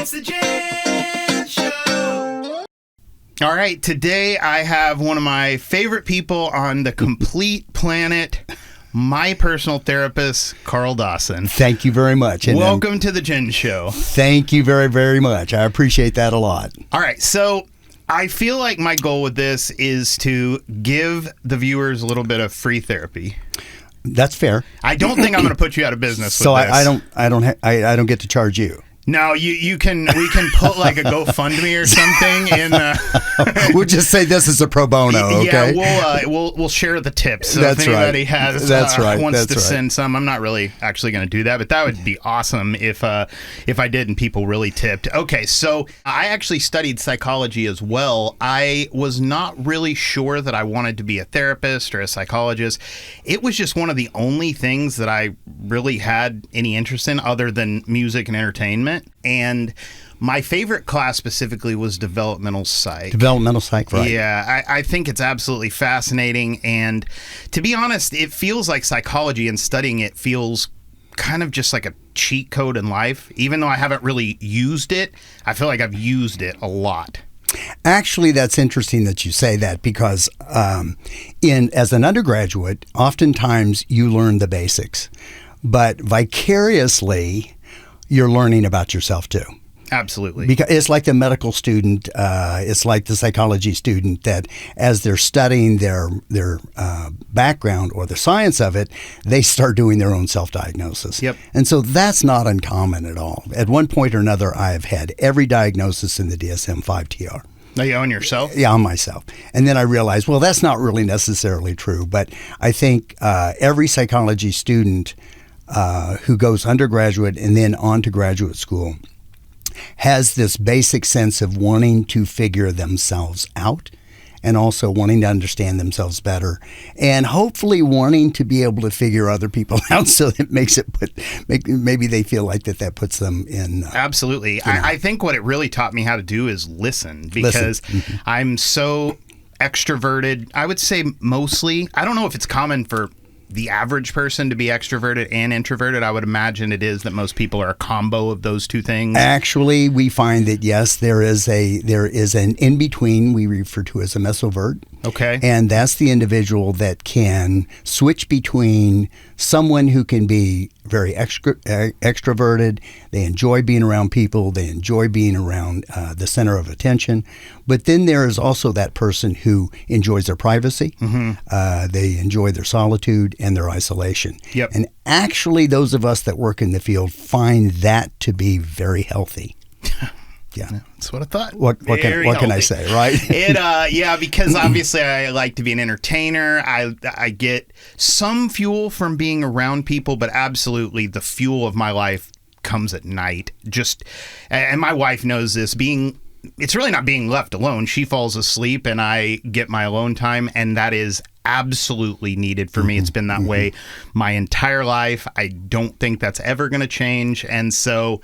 It's the Ginge Show. All right, today I have one of my favorite people on the complete planet, my personal therapist, Carl Dawson. Thank you very much. And welcome to the Ginge Show. Thank you very, very much. I appreciate that a lot. All right, so I feel like my goal with this is to give the viewers a little bit of free therapy. That's fair. I don't think I'm going to put you out of business so with this. I don't get to charge you. No, we can put like a GoFundMe or something in. We'll just say this is a pro bono, okay? Yeah, we'll share the tips. So That's if anybody right. has wants to send some, I'm not really actually going to do that, but that would be awesome if I did and people really tipped. Okay, so I actually studied psychology as well. I was not really sure that I wanted to be a therapist or a psychologist. It was just one of the only things that I really had any interest in other than music and entertainment. And my favorite class specifically was developmental psych. Developmental psych, right. Yeah, I think it's absolutely fascinating. And to be honest, it feels like psychology, and studying it feels kind of just like a cheat code in life. Even though I haven't really used it, I feel like I've used it a lot. Actually, that's interesting that you say that, because as an undergraduate, oftentimes you learn the basics, but vicariously you're learning about yourself too. Absolutely. Because it's like the medical student, it's like the psychology student, that as they're studying their background or the science of it, they start doing their own self-diagnosis. Yep. And so that's not uncommon at all. At one point or another, I've had every diagnosis in the DSM-5 TR. Are you on yourself? Yeah, on myself. And then I realized, well, that's not really necessarily true. But I think every psychology student who goes undergraduate and then on to graduate school has this basic sense of wanting to figure themselves out, and also wanting to understand themselves better, and hopefully wanting to be able to figure other people out, so that maybe they feel like that puts them in. Absolutely. I think what it really taught me how to do is listen, because I'm so extroverted. I would say mostly. I don't know if it's common for the average person to be extroverted and introverted. I would imagine it is that most people are a combo of those two things. Actually, we find that yes, there is an in between we refer to as a mesovert. Okay. And that's the individual that can switch between someone who can be very extroverted, they enjoy being around people, they enjoy being around the center of attention, but then there is also that person who enjoys their privacy, they enjoy their solitude and their isolation. Yep. And actually, those of us that work in the field find that to be very healthy. Yeah, that's what I thought. What can I say, right? Yeah, because obviously I like to be an entertainer. I get some fuel from being around people, but absolutely the fuel of my life comes at night. And my wife knows this. It's really not being left alone. She falls asleep and I get my alone time, and that is absolutely needed for me. It's been that way my entire life. I don't think that's ever going to change. And so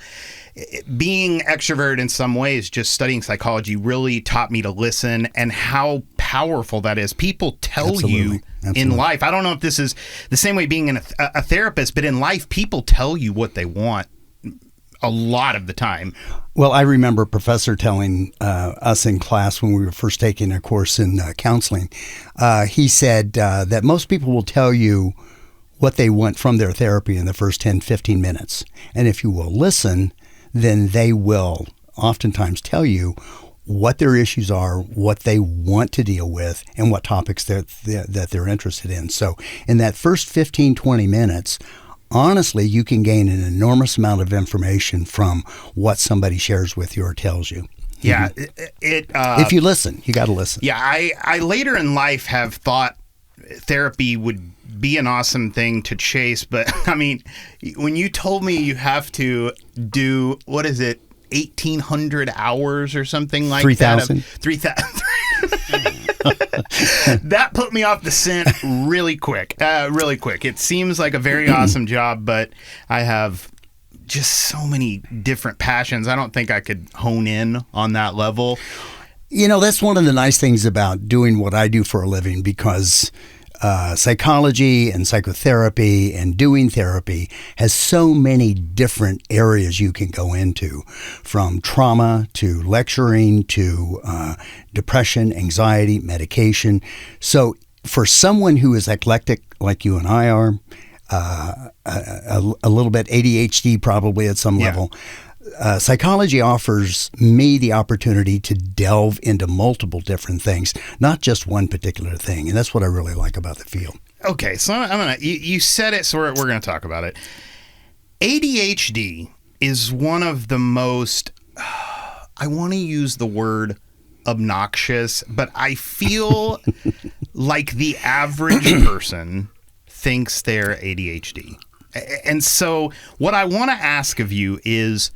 being extrovert in some ways, just studying psychology really taught me to listen, and how powerful that is. People tell you in life. I don't know if this is the same way being a therapist, but in life, people tell you what they want a lot of the time. Well, I remember a professor telling us in class when we were first taking a course in counseling, he said that most people will tell you what they want from their therapy in the first 10, 15 minutes. And if you will listen, then they will oftentimes tell you what their issues are, what they want to deal with, and what topics that they're interested in. So in that first 15, 20 minutes, honestly, you can gain an enormous amount of information from what somebody shares with you or tells you. Yeah. If you listen, you got to listen. Yeah. I later in life have thought therapy would be an awesome thing to chase. But I mean, when you told me you have to do, what is it, 1,800 hours or something like 3,000. that? 3,000. That put me off the scent really quick. It seems like a very awesome job, but I have just so many different passions. I don't think I could hone in on that level. You know, that's one of the nice things about doing what I do for a living, because psychology and psychotherapy and doing therapy has so many different areas you can go into, from trauma to lecturing to depression, anxiety, medication. So for someone who is eclectic like you and I are, a little bit ADHD probably at some level, psychology offers me the opportunity to delve into multiple different things, not just one particular thing. And that's what I really like about the field. Okay, so you said it, so we're going to talk about it. ADHD is one of the most, I want to use the word obnoxious, but I feel like the average person thinks they're ADHD. And so what I want to ask of you is,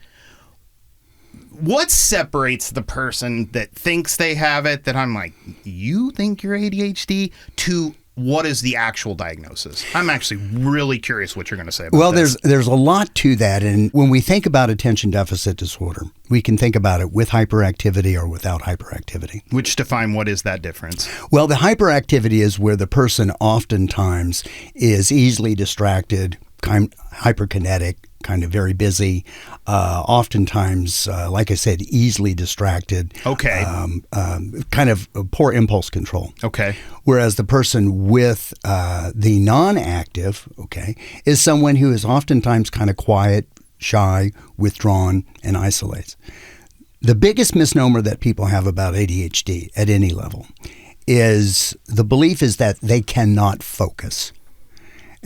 what separates the person that thinks they have it, that I'm like, you think you're ADHD, to what is the actual diagnosis? I'm actually really curious what you're going to say about this. There's a lot to that. And when we think about attention deficit disorder, we can think about it with hyperactivity or without hyperactivity. Which define what is that difference? Well, the hyperactivity is where the person oftentimes is easily distracted, hyperkinetic, kind of very busy, oftentimes, like I said, easily distracted. Okay. Kind of poor impulse control. Okay. Whereas the person with the non-active, is someone who is oftentimes kind of quiet, shy, withdrawn, and isolates. The biggest misnomer that people have about ADHD at any level is the belief is that they cannot focus.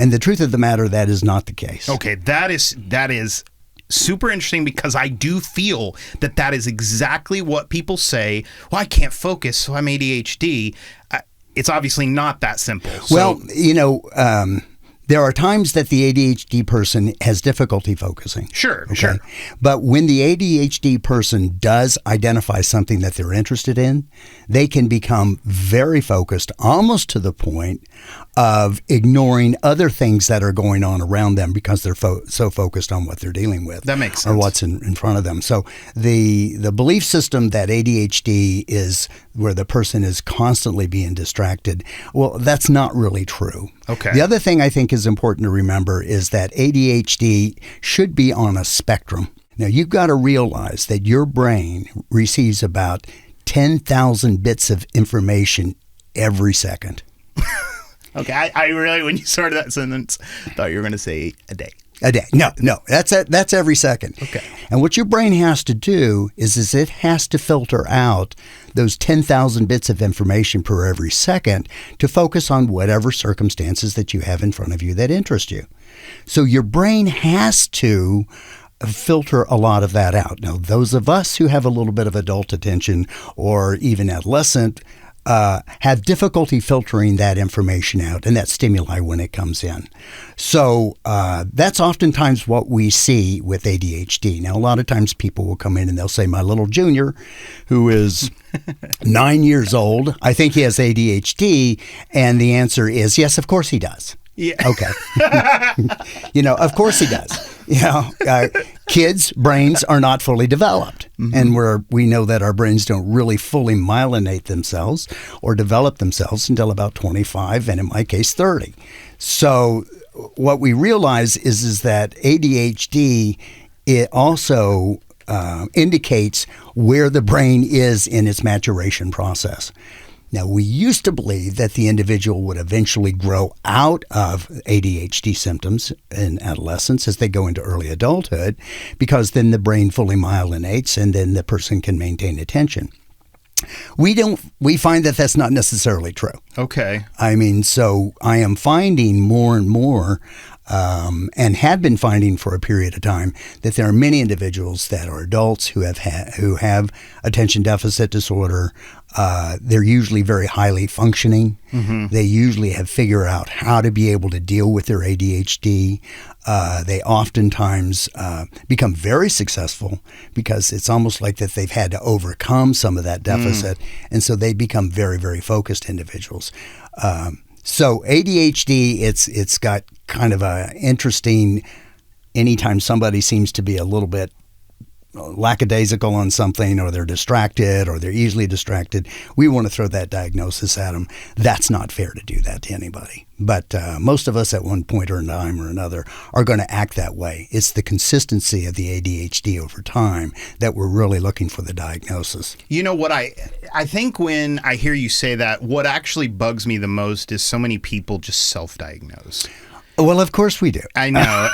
And the truth of the matter, that is not the case. Okay, that is super interesting, because I do feel that is exactly what people say. Well, I can't focus, so I'm ADHD. It's obviously not that simple. Well, there are times that the ADHD person has difficulty focusing. Sure. But when the ADHD person does identify something that they're interested in, they can become very focused, almost to the point of ignoring other things that are going on around them because they're so focused on what they're dealing with. That makes sense. Or what's in front of them. So the belief system that ADHD is where the person is constantly being distracted, well, that's not really true. Okay. The other thing I think is important to remember is that ADHD should be on a spectrum. Now, you've got to realize that your brain receives about 10,000 bits of information every second. Okay, I really, when you started that sentence, thought you were going to say a day. A day. No, that's every second. Okay. And what your brain has to do is it has to filter out those 10,000 bits of information per every second to focus on whatever circumstances that you have in front of you that interest you. So your brain has to filter a lot of that out. Now, those of us who have a little bit of adult attention or even adolescent have difficulty filtering that information out and that stimuli when it comes in. So that's oftentimes what we see with ADHD. Now, a lot of times people will come in and they'll say, my little junior, who is 9 years old, I think he has ADHD. And the answer is, yes, of course he does. Yeah. Okay. Of course he does. Kids' brains are not fully developed. Mm-hmm. And we know that our brains don't really fully myelinate themselves or develop themselves until about 25, and in my case, 30. So what we realize is that ADHD, it also indicates where the brain is in its maturation process. Now, we used to believe that the individual would eventually grow out of ADHD symptoms in adolescence as they go into early adulthood, because then the brain fully myelinates and then the person can maintain attention. We find that that's not necessarily true. Okay. So I am finding more and more, and had been finding for a period of time, that there are many individuals that are adults who have attention deficit disorder. They're usually very highly functioning. Mm-hmm. They usually have figured out how to be able to deal with their ADHD. They oftentimes become very successful because it's almost like that they've had to overcome some of that deficit. And so they become very, very focused individuals. So ADHD, it's got kind of a interesting, anytime somebody seems to be a little bit lackadaisical on something, or they're distracted, or they're easily distracted, we want to throw that diagnosis at them. That's not fair to do that to anybody. But most of us at one point or time or another are going to act that way. It's the consistency of the ADHD over time that we're really looking for the diagnosis. You know what, I think when I hear you say that, what actually bugs me the most is so many people just self-diagnose. Well, of course we do. I know,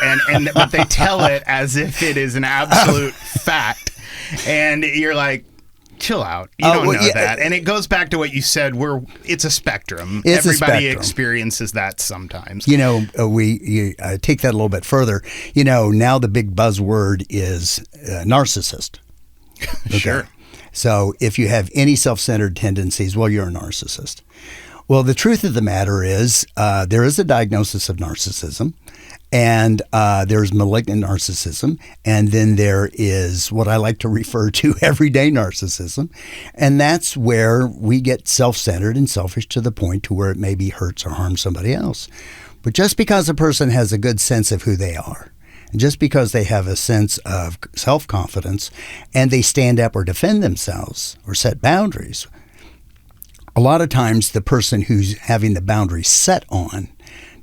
but they tell it as if it is an absolute fact, and you're like, chill out. You don't know that. And it goes back to what you said, it's a spectrum. Everybody experiences that sometimes. You know, we take that a little bit further. You know, now the big buzzword is narcissist. Okay? Sure. So if you have any self-centered tendencies, well, you're a narcissist. Well, the truth of the matter is there is a diagnosis of narcissism, and there's malignant narcissism, and then there is what I like to refer to everyday narcissism, and that's where we get self-centered and selfish to the point to where it maybe hurts or harms somebody else. But just because a person has a good sense of who they are, and just because they have a sense of self-confidence, and they stand up or defend themselves or set boundaries, a lot of times the person who's having the boundaries set on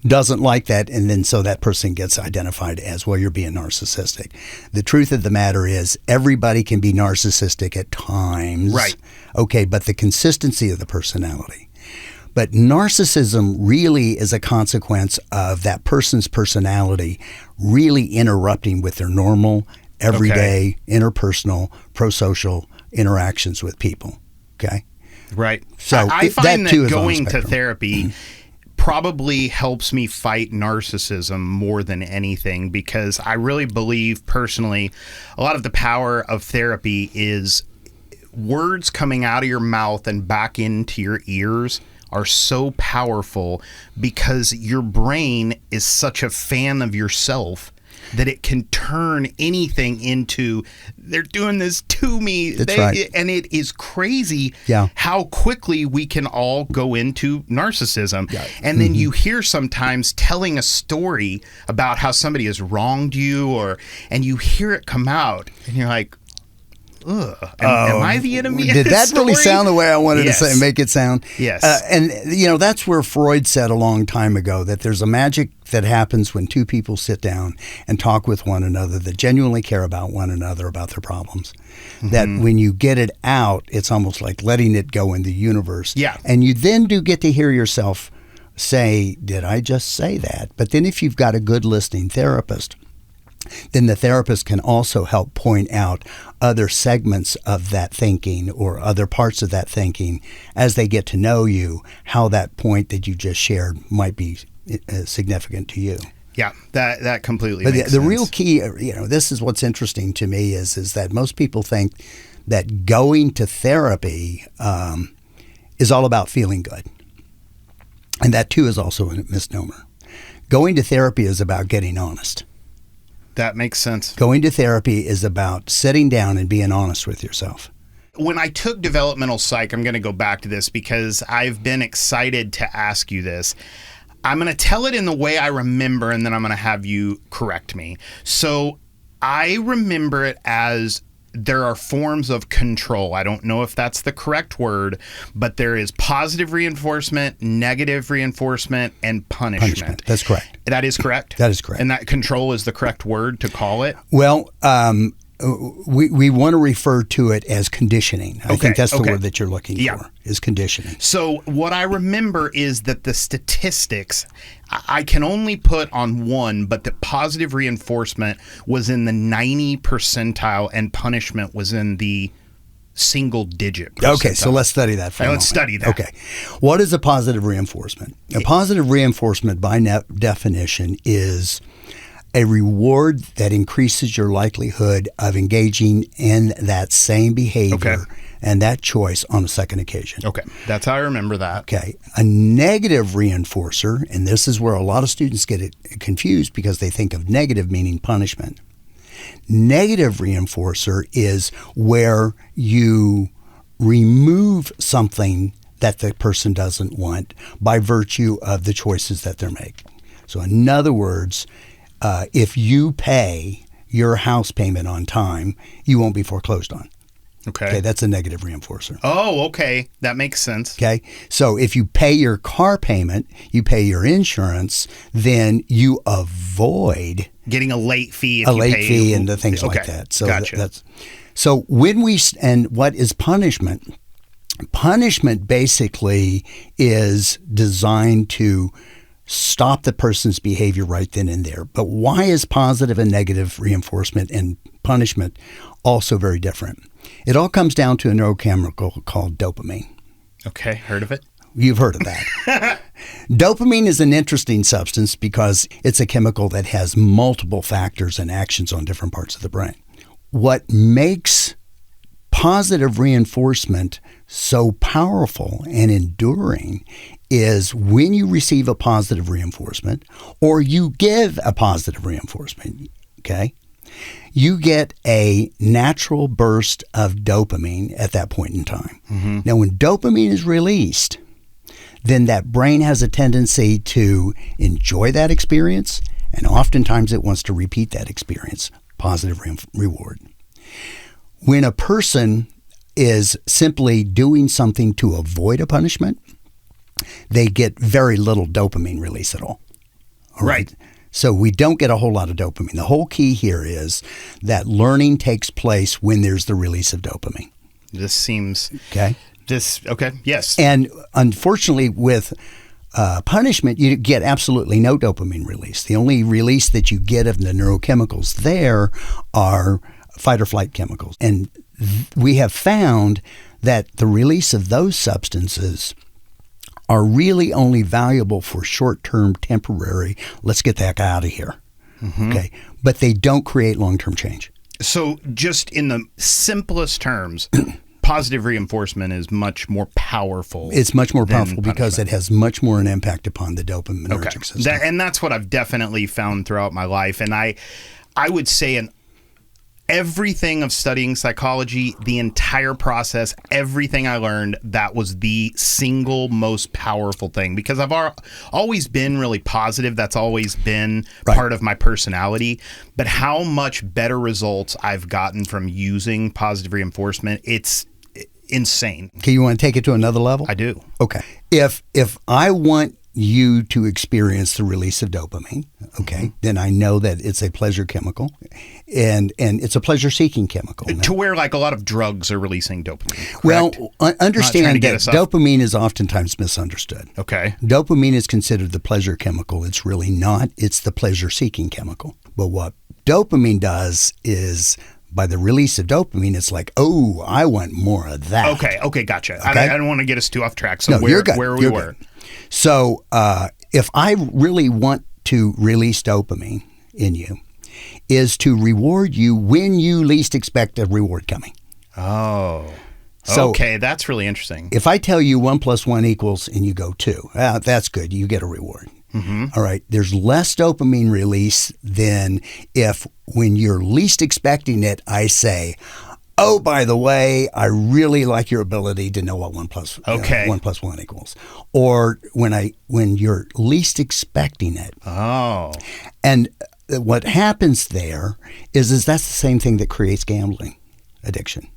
doesn't like that, and then so that person gets identified as, well, you're being narcissistic. The truth of the matter is everybody can be narcissistic at times. Right. Okay, but the consistency of the personality. But narcissism really is a consequence of that person's personality really interrupting with their normal, everyday, interpersonal, prosocial interactions with people. Okay? Right. So I find that going to spectrum. therapy probably helps me fight narcissism more than anything, because I really believe personally a lot of the power of therapy is words coming out of your mouth and back into your ears are so powerful because your brain is such a fan of yourself that it can turn anything into, they're doing this to me. That's right. And it is crazy Yeah. how quickly we can all go into narcissism. Yeah. And then you hear sometimes telling a story about how somebody has wronged you, and you hear it come out and you're like, ugh, am I the enemy? Did that really sound the way I wanted Yes. to say, make it sound? Yes. And, you know, that's where Freud said a long time ago that there's a magic that happens when two people sit down and talk with one another that genuinely care about one another, about their problems. Mm-hmm. That when you get it out, it's almost like letting it go in the universe. Yeah. And you then do get to hear yourself say, did I just say that? But then if you've got a good listening therapist, then the therapist can also help point out other segments of that thinking or other parts of that thinking as they get to know you, how that point that you just shared might be significant to you. Yeah, that completely But makes the sense. real key, you know, this is what's interesting to me is that most people think that going to therapy is all about feeling good. And that too is also a misnomer. Going to therapy is about getting honest. That makes sense. Going to therapy is about sitting down and being honest with yourself. When I took developmental psych, I'm going to go back to this because I've been excited to ask you this. I'm going to tell it in the way I remember, and then I'm going to have you correct me. So I remember it as there are forms of control. I don't know if that's the correct word, but there is positive reinforcement, negative reinforcement, and punishment. That's correct. That is correct? That is correct. And that control is the correct word to call it? Well, we want to refer to it as conditioning. I think that's the word that you're looking for, is conditioning. So what I remember is that the statistics, I can only put on one, but the positive reinforcement was in the 90 percentile and punishment was in the single digit percentile. Okay, so let's study that for a moment. Let's study that. Okay. What is a positive reinforcement? A positive reinforcement by definition is a reward that increases your likelihood of engaging in that same behavior and that choice on a second occasion. Okay, that's how I remember that. Okay, a negative reinforcer, and this is where a lot of students get it confused because they think of negative meaning punishment. Negative reinforcer is where you remove something that the person doesn't want by virtue of the choices that they're making. So in other words, if you pay your house payment on time, you won't be foreclosed on. Okay, that's a negative reinforcer. Oh, okay. That makes sense. Okay, so if you pay your car payment, you pay your insurance, then you avoid getting a late fee. And the things like that. So gotcha. So when and what is punishment? Punishment basically is designed to stop the person's behavior right then and there. But why is positive and negative reinforcement and punishment also very different? It all comes down to a neurochemical called dopamine. Okay, heard of it? You've heard of that. Dopamine is an interesting substance because it's a chemical that has multiple factors and actions on different parts of the brain. What makes positive reinforcement so powerful and enduring is when you receive a positive reinforcement or you give a positive reinforcement, okay? You get a natural burst of dopamine at that point in time. Mm-hmm. Now, when dopamine is released, then that brain has a tendency to enjoy that experience, and oftentimes it wants to repeat that experience, positive reward. When a person is simply doing something to avoid a punishment, they get very little dopamine release at all. All right. So we don't get a whole lot of dopamine. The whole key here is that learning takes place when there's the release of dopamine. This seems... Okay. Yes. And unfortunately with punishment, you get absolutely no dopamine release. The only release that you get of the neurochemicals there are fight or flight chemicals. And we have found that the release of those substances are really only valuable for short-term, temporary, let's get that guy out of here. Mm-hmm. Okay. But they don't create long-term change. So just in the simplest terms, positive reinforcement is much more powerful. It's much more powerful because it has much more an impact upon the dopaminergic system. And that's what I've definitely found throughout my life. And I would say in everything of studying psychology, the entire process, everything I learned, that was the single most powerful thing, because I've always been really positive. That's always been part of my personality. But how much better results I've gotten from using positive reinforcement, it's insane. Okay, you want to take it to another level? I do. Okay. If I want you to experience the release of dopamine, okay, then I know that it's a pleasure chemical, and it's a pleasure-seeking chemical. To where like a lot of drugs are releasing dopamine, correct? Well, understand that dopamine is oftentimes misunderstood. Okay. Dopamine is considered the pleasure chemical. It's really not. It's the pleasure-seeking chemical. But what dopamine does is, by the release of dopamine, it's like, oh, I want more of that. Okay, gotcha. Okay? I don't want to get us too off track. So no, where we you're were. Good. So if I really want to release dopamine in you, is to reward you when you least expect a reward coming. Oh. So okay, that's really interesting. If I tell you 1 + 1 = and you go 2, that's good. You get a reward. Mm-hmm. All right. There's less dopamine release than if when you're least expecting it, I say, oh, by the way, I really like your ability to know what 1 + 1 =. Or when you're least expecting it. Oh. And what happens there is that's the same thing that creates gambling addiction.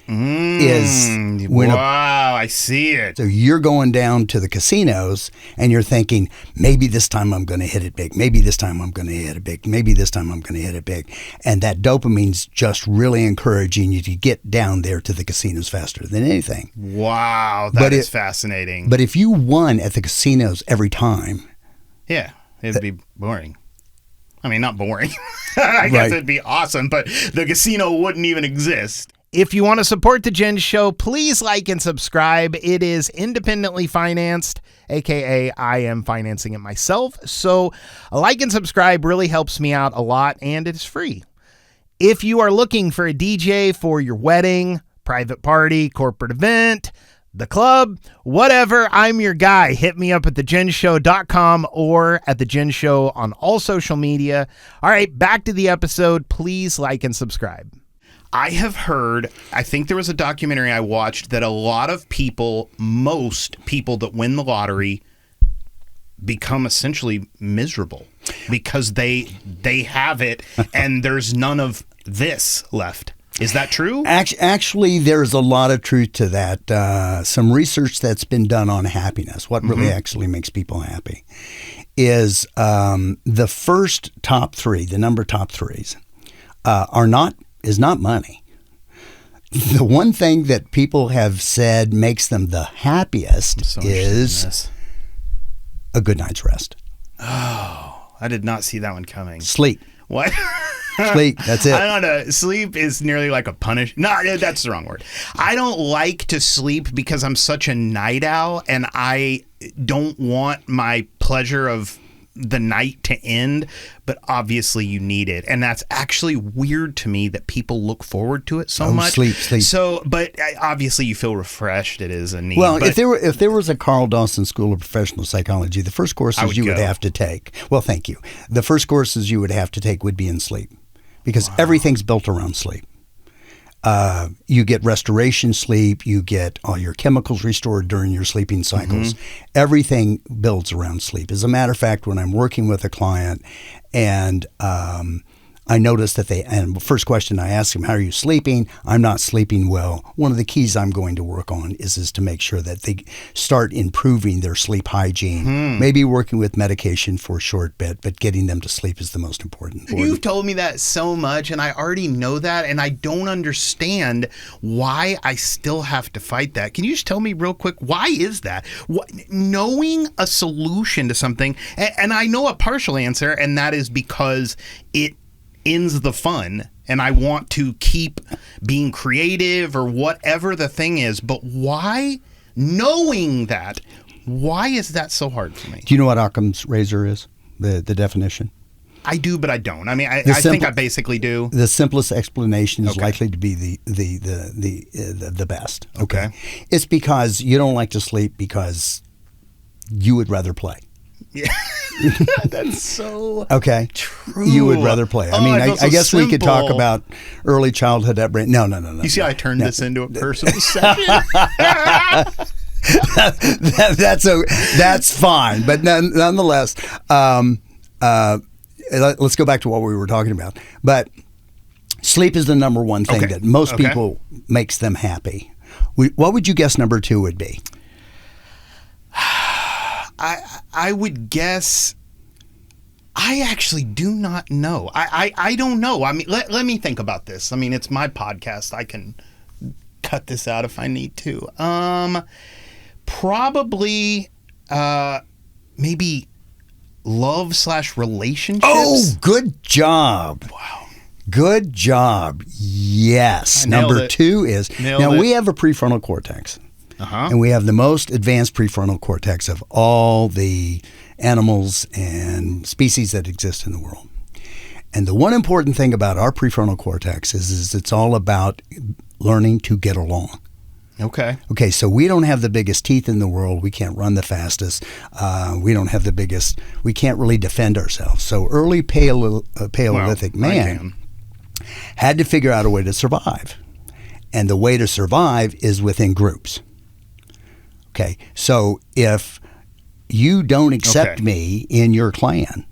Wow, I see it. So you're going down to the casinos and you're thinking, maybe this time I'm going to hit it big. Maybe this time I'm going to hit it big. Maybe this time I'm going to hit it big. And that dopamine's just really encouraging you to get down there to the casinos faster than anything. Wow, that is fascinating. But if you won at the casinos every time. Yeah, it'd be boring. I mean, not boring. I guess it'd be awesome, but the casino wouldn't even exist. If you want to support the Ginge Show, please like and subscribe. It is independently financed, aka I am financing it myself. So a like and subscribe really helps me out a lot, and it is free. If you are looking for a DJ for your wedding, private party, corporate event, the club, whatever, I'm your guy. Hit me up at thegingeshow.com or at the Ginge Show on all social media. All right, back to the episode. Please like and subscribe. I have heard, I think there was a documentary I watched that a lot of people, most people that win the lottery become essentially miserable. because they have it and there's none of this left. Is that true? Actually, there's a lot of truth to that. Some research that's been done on happiness, what really actually makes people happy, is the first top three, the number top threes, is not money. The one thing that people have said makes them the happiest is a good night's rest. Oh, I did not see that one coming. Sleep. What? Sleep. That's it. I don't know. Sleep is nearly like a punish. No, that's the wrong word. I don't like to sleep because I'm such a night owl, and I don't want my pleasure of the night to end, but obviously you need it, and that's actually weird to me that people look forward to it so much. Sleep. So, but obviously you feel refreshed. It is a need. Well, if there was a Carl Dawson School of Professional Psychology, the first courses you would have to take. Well, thank you. The first courses you would have to take would be in sleep, because everything's built around sleep. You get restoration sleep. You get all your chemicals restored during your sleeping cycles. Everything builds around sleep. As a matter of fact, when I'm working with a client and I notice that and first question I ask them, how are you sleeping? I'm not sleeping well. One of the keys I'm going to work on is to make sure that they start improving their sleep hygiene. Maybe working with medication for a short bit, but getting them to sleep is the most important. You've told me that so much, and I already know that, and I don't understand why I still have to fight that. Can you just tell me real quick, why is that? Knowing a solution to something, and I know a partial answer, and that is because it ends the fun, and I want to keep being creative or whatever the thing is. But why, knowing that, why is that so hard for me? Do you know what Occam's razor is? The definition? I do, but I don't. I mean, I think I basically do. The simplest explanation is likely to be the best. Okay. It's because you don't like to sleep because you would rather play. Yeah. That's so true. You would rather play. I mean, I guess we could talk about early childhood upbringing. No. You see how I turned this into a personal session? That's fine. But nonetheless, let's go back to what we were talking about. But sleep is the number one thing that most people makes them happy. What would you guess number two would be? I would guess. I actually do not know. I don't know. I mean, let me think about this. I mean, it's my podcast. I can cut this out if I need to. Probably, maybe love/relationships. Oh, good job. Wow. Good job. Yes. Number two is we have a prefrontal cortex. And we have the most advanced prefrontal cortex of all the animals and species that exist in the world. And the one important thing about our prefrontal cortex is it's all about learning to get along. Okay, so we don't have the biggest teeth in the world. We can't run the fastest. We don't have the biggest. We can't really defend ourselves. So early Paleolithic man had to figure out a way to survive. And the way to survive is within groups. Okay, so if you don't accept me in your clan,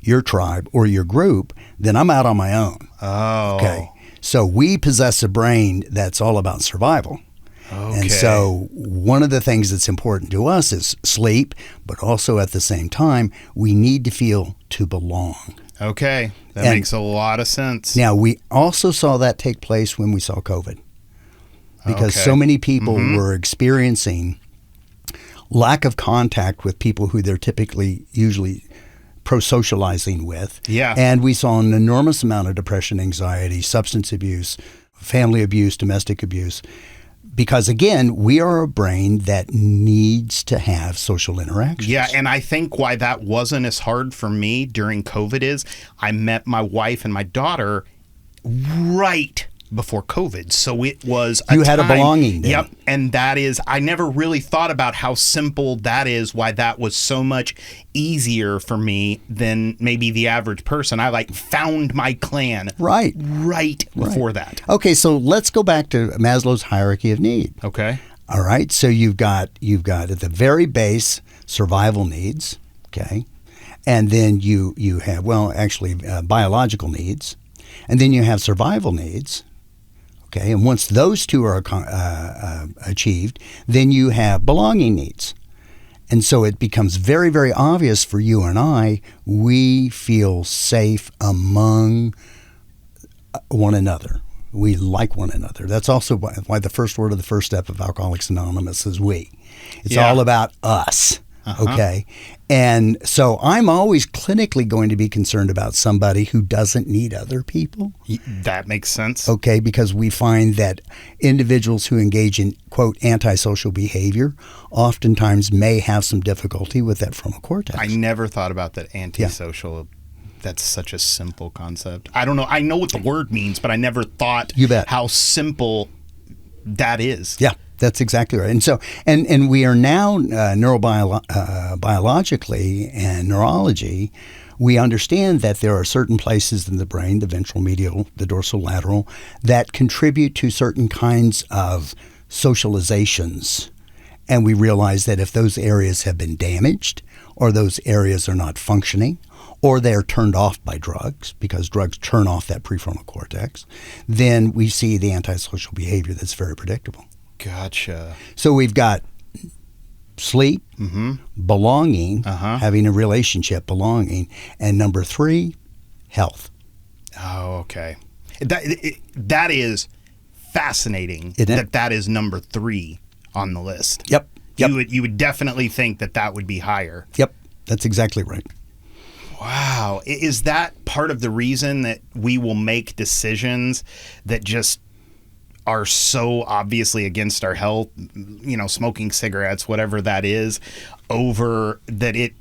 your tribe, or your group, then I'm out on my own. Oh. Okay, so we possess a brain that's all about survival. Okay. And so one of the things that's important to us is sleep, but also at the same time, we need to feel to belong. Okay, that makes a lot of sense. Now, we also saw that take place when we saw COVID. Because so many people were experiencing lack of contact with people who they're usually pro-socializing with. Yeah. And we saw an enormous amount of depression, anxiety, substance abuse, family abuse, domestic abuse. Because, again, we are a brain that needs to have social interactions. Yeah, and I think why that wasn't as hard for me during COVID is I met my wife and my daughter right before COVID. So it was you had a belonging there. Yep. And that is, I never really thought about how simple that is, why that was so much easier for me than maybe the average person. I found my clan right before that. Okay, so let's go back to Maslow's hierarchy of need. Okay. All right. So you've got at the very base survival needs, okay? And then you have, biological needs. And then you have survival needs. Okay, and once those two are achieved, then you have belonging needs. And so it becomes very, very obvious for you and I, we feel safe among one another. We like one another. That's also why the first word of the first step of Alcoholics Anonymous is we. It's all about us. Okay. And so I'm always clinically going to be concerned about somebody who doesn't need other people. That makes sense. Okay. Because we find that individuals who engage in, quote, antisocial behavior oftentimes may have some difficulty with that frontal cortex. I never thought about that antisocial. Yeah. That's such a simple concept. I don't know. I know what the word means, but I never thought how simple that is. Yeah. That's exactly right. And so, and we are now neurobiologically and neurology, we understand that there are certain places in the brain, the ventral medial, the dorsolateral, that contribute to certain kinds of socializations. And we realize that if those areas have been damaged, or those areas are not functioning, or they're turned off by drugs, because drugs turn off that prefrontal cortex, then we see the antisocial behavior that's very predictable. Gotcha. So we've got sleep, belonging, having a relationship, belonging, and number 3, health. Oh, okay. That is fascinating. That is number 3 on the list. Yep. You would definitely think that would be higher. Yep. That's exactly right. Wow. Is that part of the reason that we will make decisions that just are so obviously against our health, smoking cigarettes, whatever that is, over that it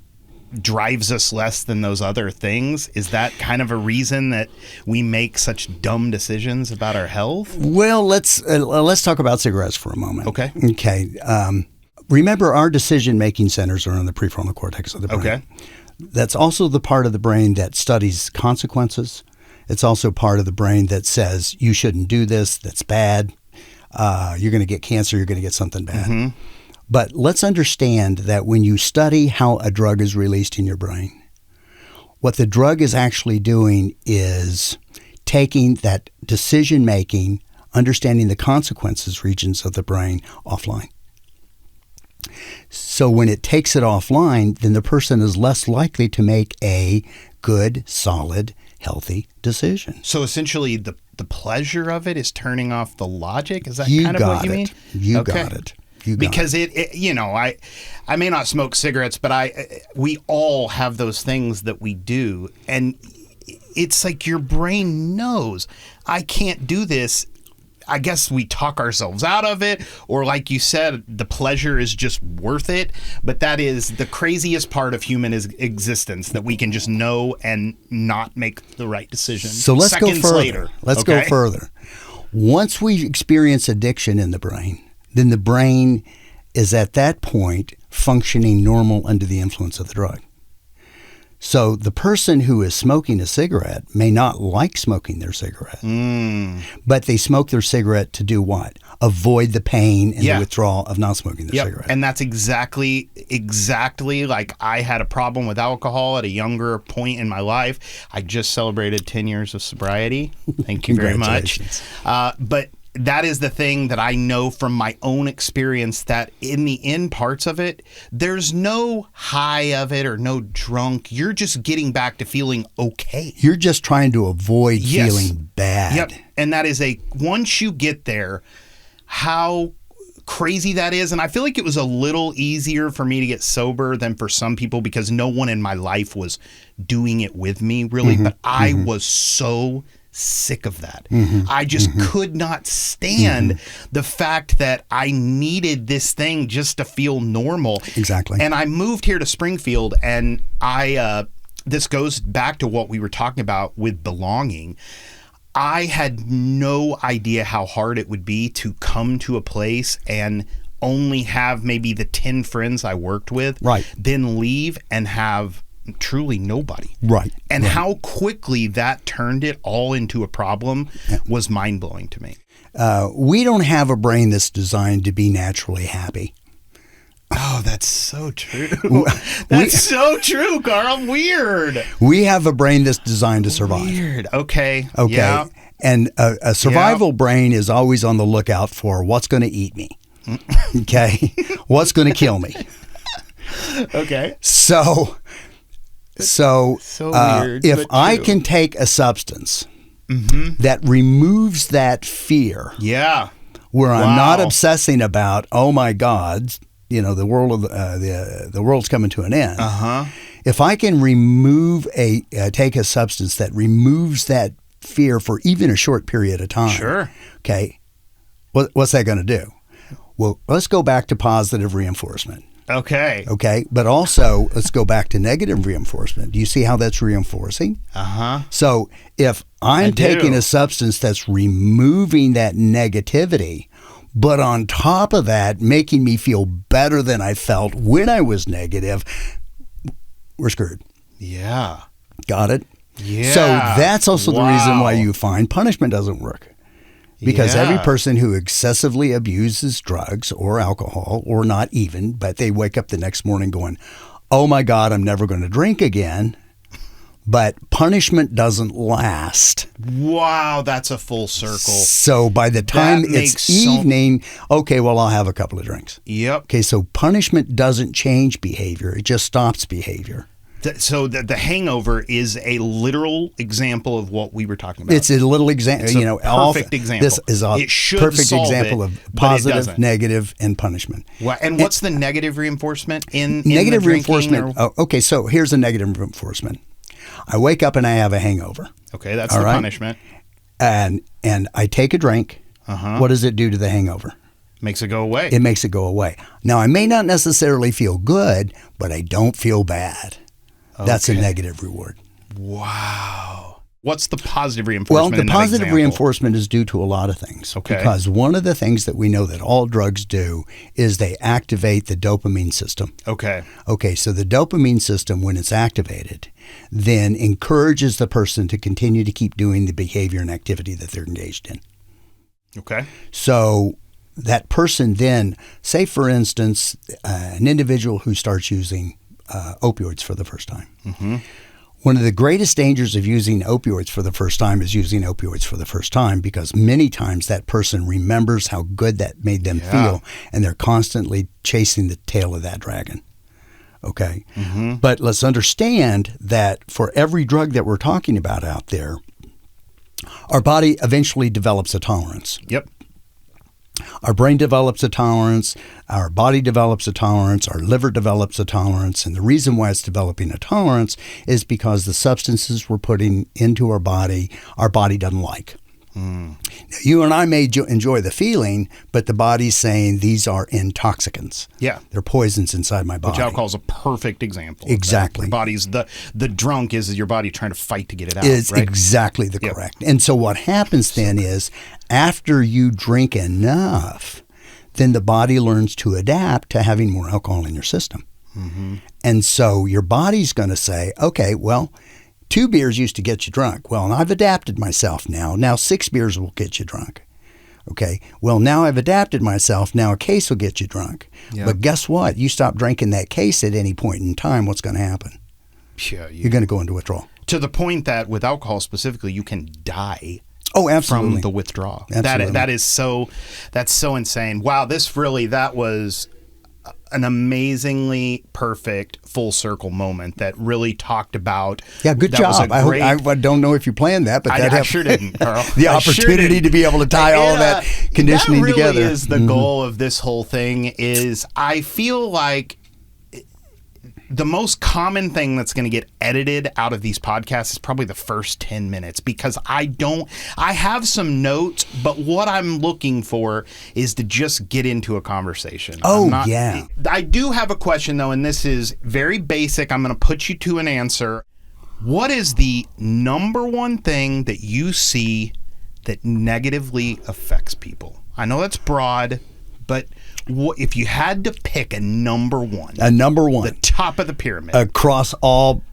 drives us less than those other things? Is that kind of a reason that we make such dumb decisions about our health? Well, let's talk about cigarettes for a moment. Okay. Remember, our decision-making centers are in the prefrontal cortex of the brain. Okay. That's also the part of the brain that studies consequences. It's also part of the brain that says, you shouldn't do this, that's bad. You're going to get cancer, you're going to get something bad. But let's understand that when you study how a drug is released in your brain, what the drug is actually doing is taking that decision-making, understanding the consequences regions of the brain offline. So when it takes it offline, then the person is less likely to make a good, solid, healthy decision. So essentially the pleasure of it is turning off the logic? Is that kind of what you mean? You got it. Because I may not smoke cigarettes, but we all have those things that we do. And it's like your brain knows, I can't do this. I guess we talk ourselves out of it, or like you said, the pleasure is just worth it. But that is the craziest part of human existence, that we can just know and not make the right decision. So let's go further. Let's go further. Once we experience addiction in the brain, then the brain is at that point functioning normal under the influence of the drug. So the person who is smoking a cigarette may not like smoking their cigarette, but they smoke their cigarette to do what? Avoid the pain and the withdrawal of not smoking their cigarette. And that's exactly like I had a problem with alcohol at a younger point in my life. I just celebrated 10 years of sobriety. Thank you very much. But that is the thing that I know from my own experience, that in the end parts of it, there's no high of it or no drunk. You're just getting back to feeling okay. You're just trying to avoid feeling bad. Yep. And that is once you get there, how crazy that is. And I feel like it was a little easier for me to get sober than for some people, because no one in my life was doing it with me really. But I was so sick of that. I just could not stand the fact that I needed this thing just to feel normal. Exactly. And I moved here to Springfield, and this goes back to what we were talking about with belonging. I had no idea how hard it would be to come to a place and only have maybe the 10 friends I worked with, then leave and have truly nobody. And how quickly that turned it all into a problem was mind-blowing to me. We don't have a brain that's designed to be naturally happy. that's so true. That's so true, Carl. Weird. We have a brain that's designed to survive. Weird. Okay. Okay. Yeah. And a survival brain is always on the lookout for what's going to eat me. Okay. What's going to kill me. Okay. So weird. If I can take a substance that removes that fear, where I'm not obsessing about, oh my God, the world of the world's coming to an end. If I can take a substance that removes that fear for even a short period of time, okay, what's that going to do? Well, let's go back to positive reinforcement. Okay. But also, let's go back to negative reinforcement. Do you see how that's reinforcing? So if I'm taking a substance that's removing that negativity, but on top of that, making me feel better than I felt when I was negative, we're screwed. Yeah. Got it? Yeah. So that's also the reason why you find punishment doesn't work. Because every person who excessively abuses drugs or alcohol, or not even, but they wake up the next morning going, oh my God, I'm never going to drink again. But punishment doesn't last. Wow, that's a full circle. So by the time it's evening, okay, well, I'll have a couple of drinks. Yep. Okay, so punishment doesn't change behavior. It just stops behavior. So the hangover is a literal example of what we were talking about. It's a little example. Perfect example. This is a perfect example of positive, negative, and punishment. And what's the negative reinforcement in negative the reinforcement? Okay, so here's a negative reinforcement. I wake up and I have a hangover. Okay, that's the punishment. And I take a drink. What does it do to the hangover? Makes it go away. It makes it go away. Now, I may not necessarily feel good, but I don't feel bad. That's a negative reward. Wow. What's the positive reinforcement? Well, the positive reinforcement is due to a lot of things. Okay. Because one of the things that we know that all drugs do is they activate the dopamine system. Okay. Okay, so the dopamine system, when it's activated, then encourages the person to continue to keep doing the behavior and activity that they're engaged in. Okay. So that person then, say for instance, an individual who starts using opioids for the first time. One of the greatest dangers of using opioids for the first time is using opioids for the first time, because many times that person remembers how good that made them feel, and they're constantly chasing the tail of that dragon. Okay? But let's understand that for every drug that we're talking about out there, our body eventually develops a tolerance. Yep. Our brain develops a tolerance, our body develops a tolerance, our liver develops a tolerance, and the reason why it's developing a tolerance is because the substances we're putting into our body doesn't like. Now, you and I may enjoy the feeling, but the body's saying these are intoxicants. Yeah. They're poisons inside my body. Which alcohol is a perfect example. Exactly. Your body's the drunk is your body trying to fight to get it out. Is right? exactly the correct. And so what happens then is after you drink enough, then the body learns to adapt to having more alcohol in your system. And so your body's going to say, okay, well, 2 beers used to get you drunk. Well, and I've adapted myself now. Now 6 beers will get you drunk. Okay. Well, now I've adapted myself. Now a case will get you drunk. Yep. But guess what? You stop drinking that case at any point in time, what's going to happen? Yeah, you're going to go into withdrawal. To the point that with alcohol specifically, you can die. Oh, absolutely. From the withdrawal. Absolutely. That's so insane. Wow, that was an amazingly perfect full circle moment that really talked about. Yeah, good job. I don't know if you planned that, but I sure didn't, Carl. The opportunity to be able to tie all that conditioning together. That really is the goal of this whole thing. Is I feel like the most common thing that's going to get edited out of these podcasts is probably the first 10 minutes, because I have some notes, but what I'm looking for is to just get into a conversation. Yeah. I do have a question though, and this is very basic. I'm going to put you to an answer. What is the number one thing that you see that negatively affects people? I know that's broad, but if you had to pick a number one, the top of the pyramid across all,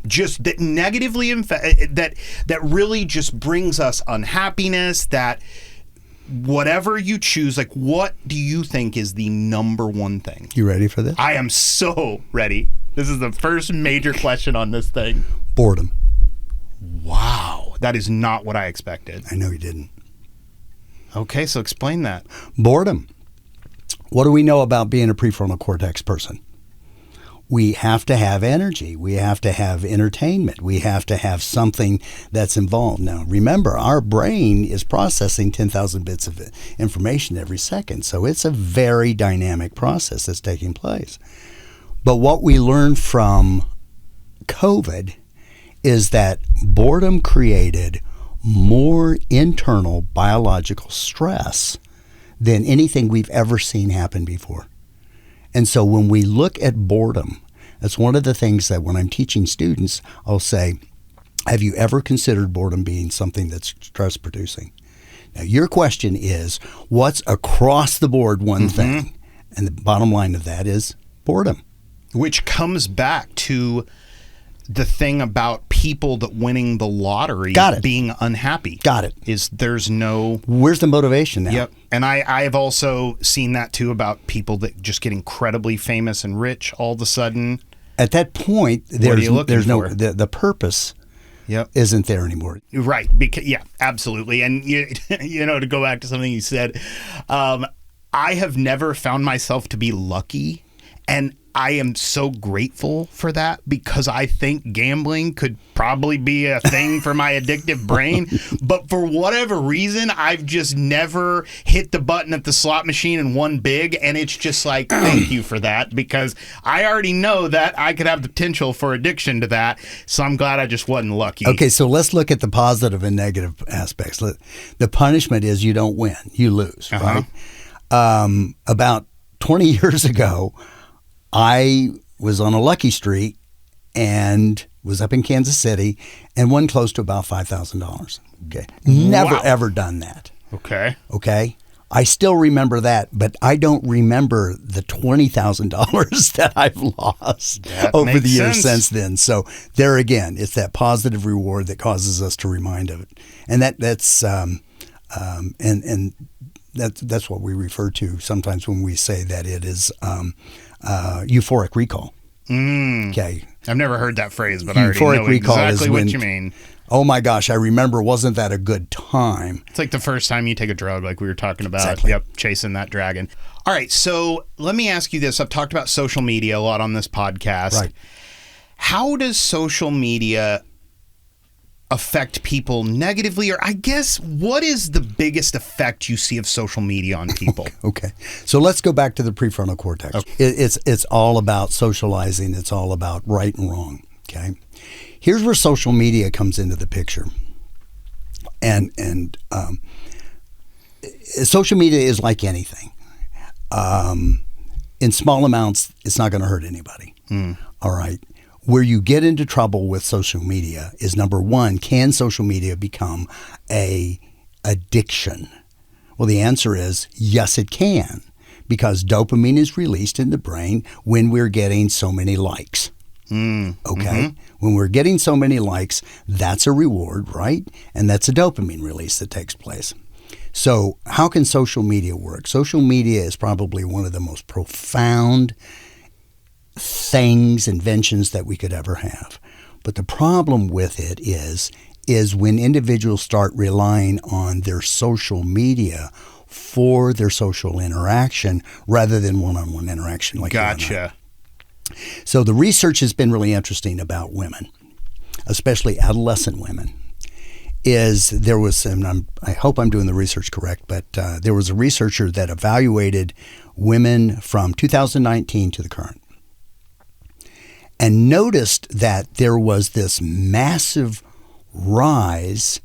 just that negatively that really just brings us unhappiness, that whatever you choose, like, what do you think is the number one thing? You ready for this? I am so ready. This is the first major question on this thing. Boredom. Wow. That is not what I expected. I know you didn't. Okay, so explain that. Boredom. What do we know about being a prefrontal cortex person? We have to have energy. We have to have entertainment. We have to have something that's involved. Now, remember, our brain is processing 10,000 bits of information every second. So it's a very dynamic process that's taking place. But what we learned from COVID is that boredom created more internal biological stress than anything we've ever seen happen before. And so when we look at boredom, that's one of the things that when I'm teaching students, I'll say, have you ever considered boredom being something that's stress producing? Now, your question is, what's across the board one thing? And the bottom line of that is boredom. Which comes back to the thing about people that winning the lottery being unhappy. Got it. Is there's no... Where's the motivation now? Yep. And I've also seen that too about people that just get incredibly famous and rich all of a sudden. At that point, there's no the purpose isn't there anymore. Right. Because, yeah, absolutely. And, you know, to go back to something you said, I have never found myself to be lucky. And I am so grateful for that because I think gambling could probably be a thing for my addictive brain. But for whatever reason, I've just never hit the button at the slot machine and won big. And it's just like, thank you for that, because I already know that I could have the potential for addiction to that. So I'm glad I just wasn't lucky. Okay, so let's look at the positive and negative aspects. The punishment is you don't win, you lose, right? About 20 years ago, I was on a lucky streak and was up in Kansas City and won close to about $5,000. Okay. Never, ever done that. Okay. Okay. I still remember that, but I don't remember the $20,000 that I've lost over the years since then. So there again, it's that positive reward that causes us to remind of it. And that's what we refer to sometimes when we say that it is euphoric recall. Okay. I've never heard that phrase, but I already know exactly what you mean. Oh my gosh, I remember, wasn't that a good time? It's like the first time you take a drug, like we were talking about. Exactly. Yep, chasing that dragon. All right, so let me ask you this. I've talked about social media a lot on this podcast. Right. How does social media affect people negatively? Or I guess, what is the biggest effect you see of social media on people? Okay. So let's go back to the prefrontal cortex. Okay. It's all about socializing. It's all about right and wrong. Okay. Here's where social media comes into the picture. And social media is like anything. In small amounts, it's not going to hurt anybody. All right. Where you get into trouble with social media is, number one, can social media become a addiction? Well, the answer is yes, it can, because dopamine is released in the brain when we're getting so many likes. Okay? When we're getting so many likes, that's a reward, right? And that's a dopamine release that takes place. So how can social media work? Social media is probably one of the most profound inventions that we could ever have. But the problem with it is when individuals start relying on their social media for their social interaction rather than one-on-one interaction. Like gotcha. So the research has been really interesting about women, especially adolescent women. I hope I'm doing the research correct, but there was a researcher that evaluated women from 2019 to the current, and noticed that there was this massive rise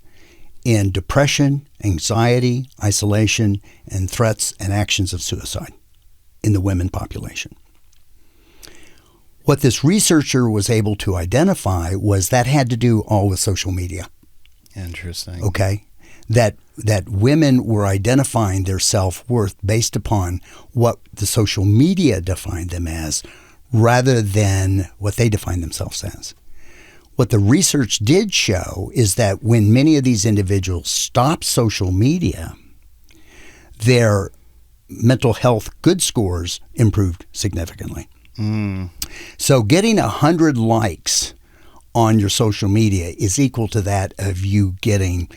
in depression, anxiety, isolation, and threats and actions of suicide in the women population. What this researcher was able to identify was that had to do all with social media. Interesting. Okay? That women were identifying their self-worth based upon what the social media defined them as, rather than what they define themselves as. What the research did show is that when many of these individuals stopped social media, their mental health good scores improved significantly. So getting 100 likes on your social media is equal to that of you getting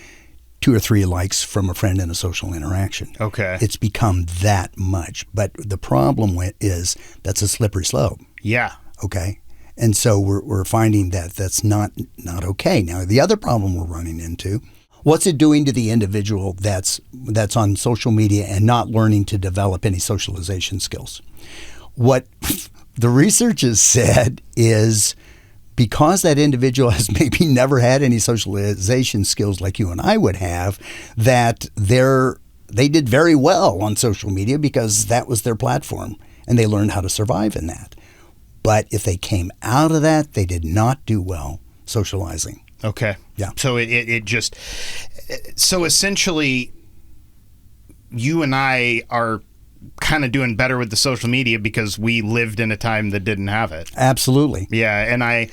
2 or 3 likes from a friend in a social interaction. Okay. It's become that much. But the problem is that's a slippery slope. Yeah. Okay. And so we're finding that that's not okay. Now, the other problem we're running into, what's it doing to the individual that's on social media and not learning to develop any socialization skills? What the research has said is because that individual has maybe never had any socialization skills like you and I would have, that they did very well on social media because that was their platform and they learned how to survive in that. But if they came out of that, they did not do well socializing. Okay. Yeah. So it just, so essentially you and I are kind of doing better with the social media because we lived in a time that didn't have it. Absolutely. Yeah, and I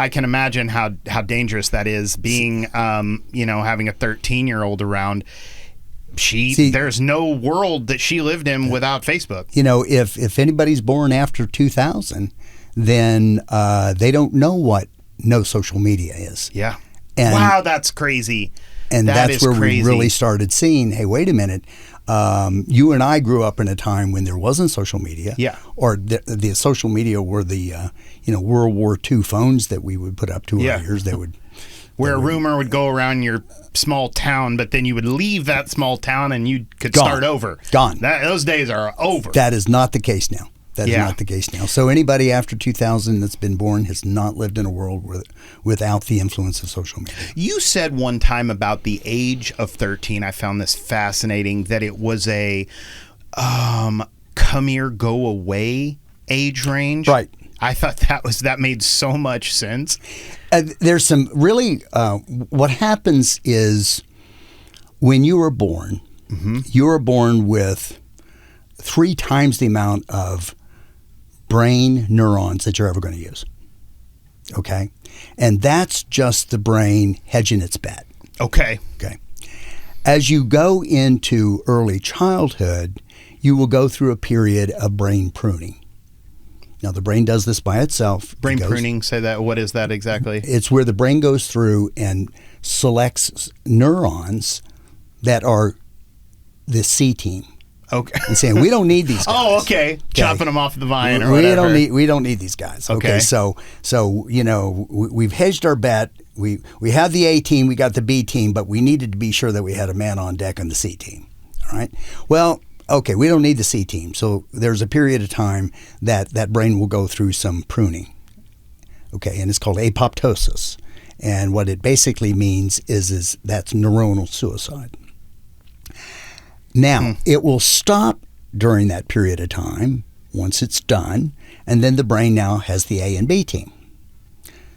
can imagine how dangerous that is being having a 13-year-old around. There's no world that she lived in without Facebook. If anybody's born after 2000, then they don't know what no social media is. Yeah. And, wow, that's crazy. And that's where we really started seeing, hey, wait a minute. You and I grew up in a time when there wasn't social media. Yeah. Or the social media were the World War II phones that we would put up to our ears. Where a rumor would go around your small town, but then you would leave that small town and you could start over. Gone. Those days are over. That is not the case now. That is not the case now. So anybody after 2000 that's been born has not lived in a world without the influence of social media. You said one time about the age of 13, I found this fascinating, that it was a come here, go away age range. Right. I thought that made so much sense. There's some really, what happens is when you were born, you were born with 3 times the amount of brain neurons that you're ever going to use. Okay? And that's just the brain hedging its bet. Okay. As you go into early childhood, you will go through a period of brain pruning. Now, the brain does this by itself. Brain pruning, say that. What is that exactly? It's where the brain goes through and selects neurons that are the C team. Okay. And saying, we don't need these guys. Oh, okay. Chopping them off the vine or whatever. We don't need these guys. Okay. So we've hedged our bet. We have the A team, we got the B team, but we needed to be sure that we had a man on deck on the C team. All right. Well, okay, we don't need the C team. So there's a period of time that brain will go through some pruning. Okay, and it's called apoptosis. And what it basically means is that's neuronal suicide. Now, it will stop during that period of time once it's done, and then the brain now has the A and B team.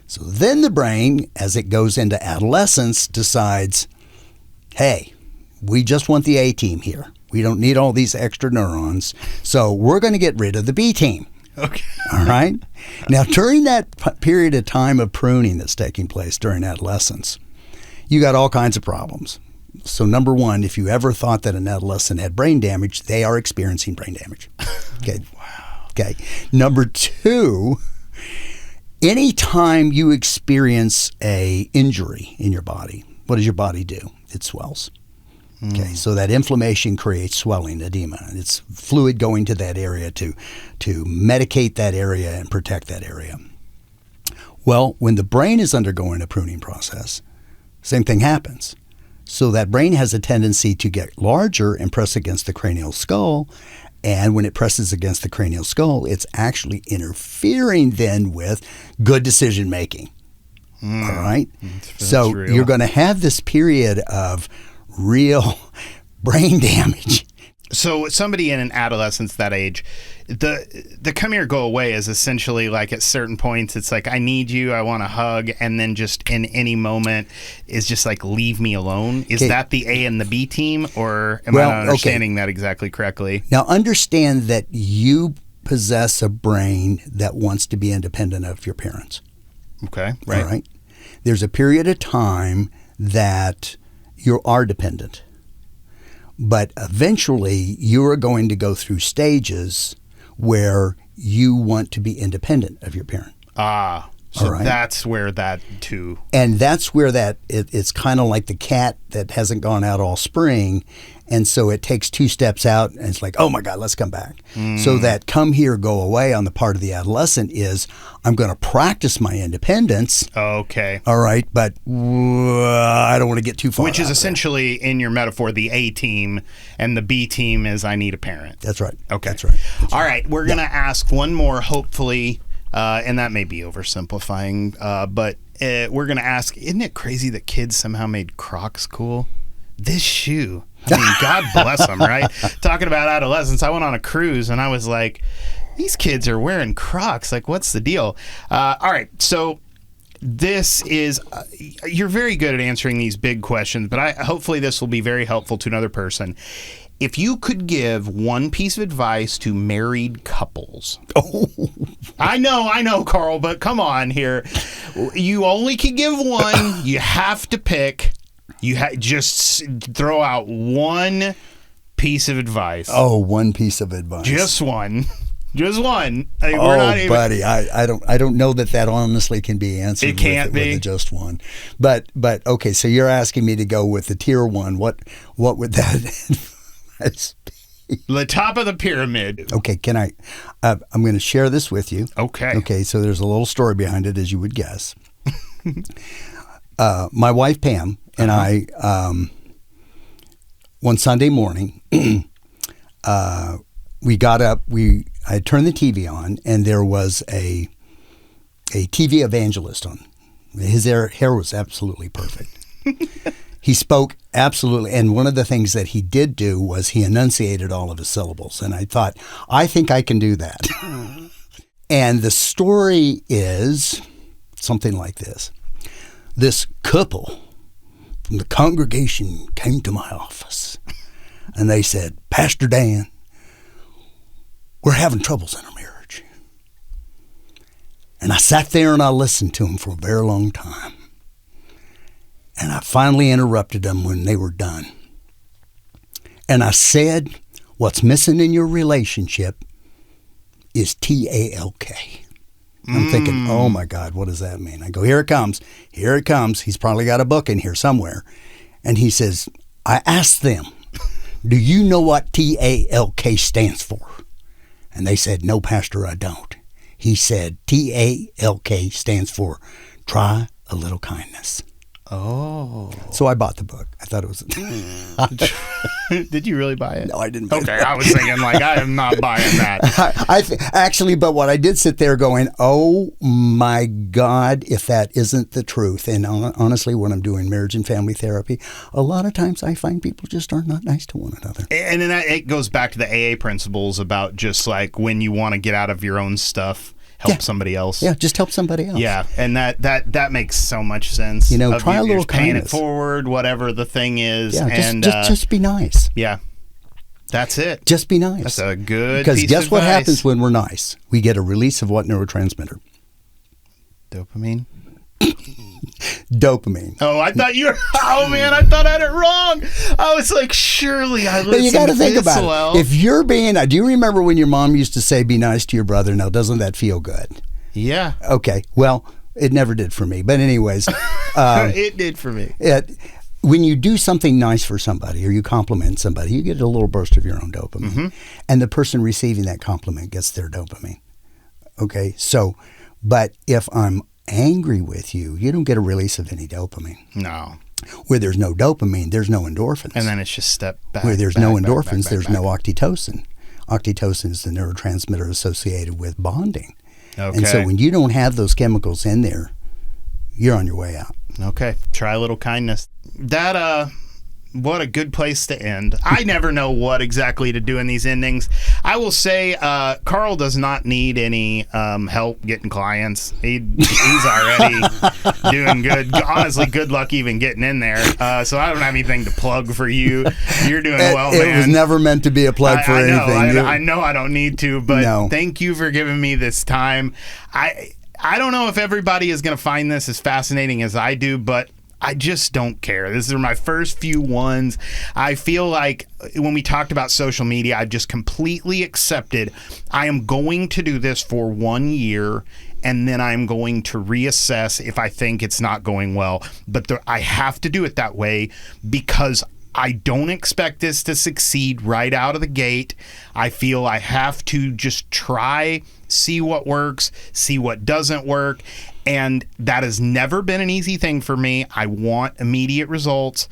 So then the brain, as it goes into adolescence, decides, hey, we just want the A team here. We don't need all these extra neurons, so we're going to get rid of the B team. Okay. All right? Now, during that period of time of pruning that's taking place during adolescence, you got all kinds of problems. So number one, if you ever thought that an adolescent had brain damage, they are experiencing brain damage. Okay. Wow. Okay. Number two, anytime you experience a injury in your body, what does your body do? It swells. Okay, so that inflammation creates swelling, edema. It's fluid going to that area to medicate that area and protect that area. Well, when the brain is undergoing a pruning process, same thing happens. So that brain has a tendency to get larger and press against the cranial skull. And when it presses against the cranial skull, it's actually interfering then with good decision making. All right? So real. You're going to have this period of real brain damage. So somebody in an adolescence that age, the come here, go away is essentially like at certain points, it's like, I need you, I want a hug, and then just in any moment is just like, leave me alone. Is that the A and the B team, or am I not understanding that exactly correctly? Now understand that you possess a brain that wants to be independent of your parents. Okay, right. All right. There's a period of time that you are dependent. But eventually, you are going to go through stages where you want to be independent of your parent. So that's where that too. And that's where it's kind of like the cat that hasn't gone out all spring. And so it takes 2 steps out and it's like, oh my God, let's come back. So that come here, go away on the part of the adolescent is, I'm going to practice my independence. Okay. All right. But I don't want to get too far. Which is essentially, in your metaphor, the A team, and the B team is I need a parent. That's right. Okay. That's right. All right. We're going to ask one more, hopefully, and that may be oversimplifying, but we're going to ask, isn't it crazy that kids somehow made Crocs cool? This shoe. I mean, God bless them, right? Talking about adolescence, I went on a cruise and I was like, these kids are wearing Crocs. Like, what's the deal? All right. So this is, you're very good at answering these big questions, but hopefully this will be very helpful to another person. If you could give one piece of advice to married couples. I know, Carl, but come on here. You only can give one. You have to pick. Just throw out one piece of advice. One piece of advice. Just one. Just one. I mean, buddy, I don't know that honestly can be answered. It can't be with just one. But okay, so you're asking me to go with the tier 1. What would that advice be? The top of the pyramid. Okay, can I? I'm going to share this with you. Okay. Okay, so there's a little story behind it, as you would guess. My wife Pam and I, one Sunday morning, we got up. I turned the TV on, and there was a TV evangelist on. His hair was absolutely perfect. He spoke absolutely, and one of the things that he did do was he enunciated all of his syllables. And I thought, I think I can do that. And the story is something like this. This couple from the congregation came to my office, and they said, Pastor Dan, we're having troubles in our marriage. And I sat there and I listened to them for a very long time. And I finally interrupted them when they were done. And I said, what's missing in your relationship is TALK. I'm thinking, oh my God, what does that mean? I go, here it comes. Here it comes. He's probably got a book in here somewhere. And he says, I asked them, do you know what TALK stands for? And they said, no, Pastor, I don't. He said, TALK stands for try a little kindness. Oh. So I bought the book. I thought it was... Did you really buy it? No, I didn't buy it. Okay, I was thinking, like, I am not buying that. Actually, but what I did sit there going, oh my God, if that isn't the truth. And honestly, when I'm doing marriage and family therapy, a lot of times I find people just are not nice to one another. And then it goes back to the AA principles about just like when you want to get out of your own stuff, help somebody else. Yeah, just help somebody else. Yeah, and that makes so much sense. You know, try a little paying kindness. It forward, whatever the thing is. Yeah, and just be nice. Yeah, that's it. Just be nice. That's a good Because piece guess of what advice. happens when we're nice? We get a release of what neurotransmitter? Dopamine. Dopamine. Oh, I thought you were. Oh man, I thought I had it wrong. I was like, surely I listened. But you got to think about well. it. If you're being, do you remember when your mom used to say, "Be nice to your brother"? Now, doesn't that feel good? Yeah. Okay. Well, it never did for me. But anyways, it did for me. When you do something nice for somebody or you compliment somebody, you get a little burst of your own dopamine, and the person receiving that compliment gets their dopamine. Okay. So, but if I'm angry with you, you don't get a release of any dopamine. No. Where there's no dopamine, there's no endorphins. And then it's just step back. Where there's back, no back, endorphins, back, there's back. no oxytocin. Oxytocin is the neurotransmitter associated with bonding. Okay. And so when you don't have those chemicals in there, you're on your way out. Okay. Try a little kindness. That, what a good place to end. I never know what exactly to do in these endings. I will say, Carl does not need any help getting clients. He's already doing good. Honestly, good luck even getting in there. So I don't have anything to plug for you. You're doing well, man. It was never meant to be a plug for anything. I know I don't need to, but thank you for giving me this time. I don't know if everybody is going to find this as fascinating as I do, but I just don't care. These are my first few ones. I feel like when we talked about social media, I've just completely accepted I am going to do this for 1 year, and then I'm going to reassess if I think it's not going well. But I have to do it that way because I don't expect this to succeed right out of the gate. I feel I have to just try, see what works, see what doesn't work. And that has never been an easy thing for me. I want immediate results.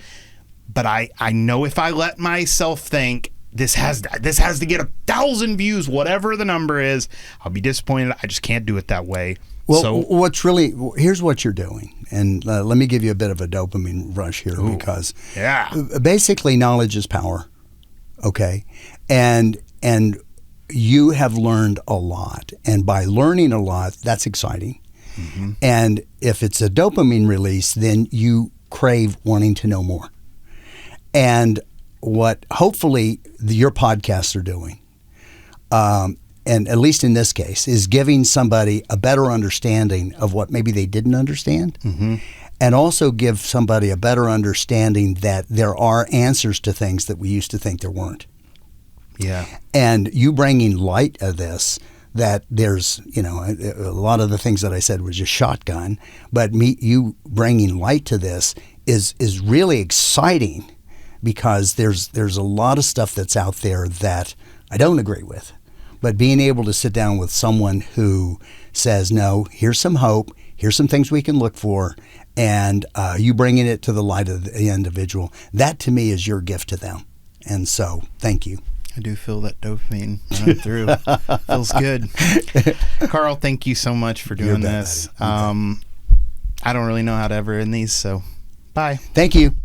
But I know if I let myself think this has to get 1,000 views, whatever the number is, I'll be disappointed. I just can't do it that way. Well, here's what you're doing. And let me give you a bit of a dopamine rush here because basically knowledge is power. Okay. And you have learned a lot. And by learning a lot, that's exciting. Mm-hmm. And if it's a dopamine release, then you crave wanting to know more. And what hopefully your podcasts are doing, and at least in this case, is giving somebody a better understanding of what maybe they didn't understand, and also give somebody a better understanding that there are answers to things that we used to think there weren't. Yeah. And you bringing light to this, that there's, a lot of the things that I said was just shotgun, but you bringing light to this is really exciting because there's a lot of stuff that's out there that I don't agree with. But being able to sit down with someone who says, no, here's some hope, here's some things we can look for, and you bringing it to the light of the individual, that to me is your gift to them. And so, thank you. I do feel that dopamine run through. Feels good. Carl, thank you so much for doing this. I don't really know how to ever end these, so bye. Thank you.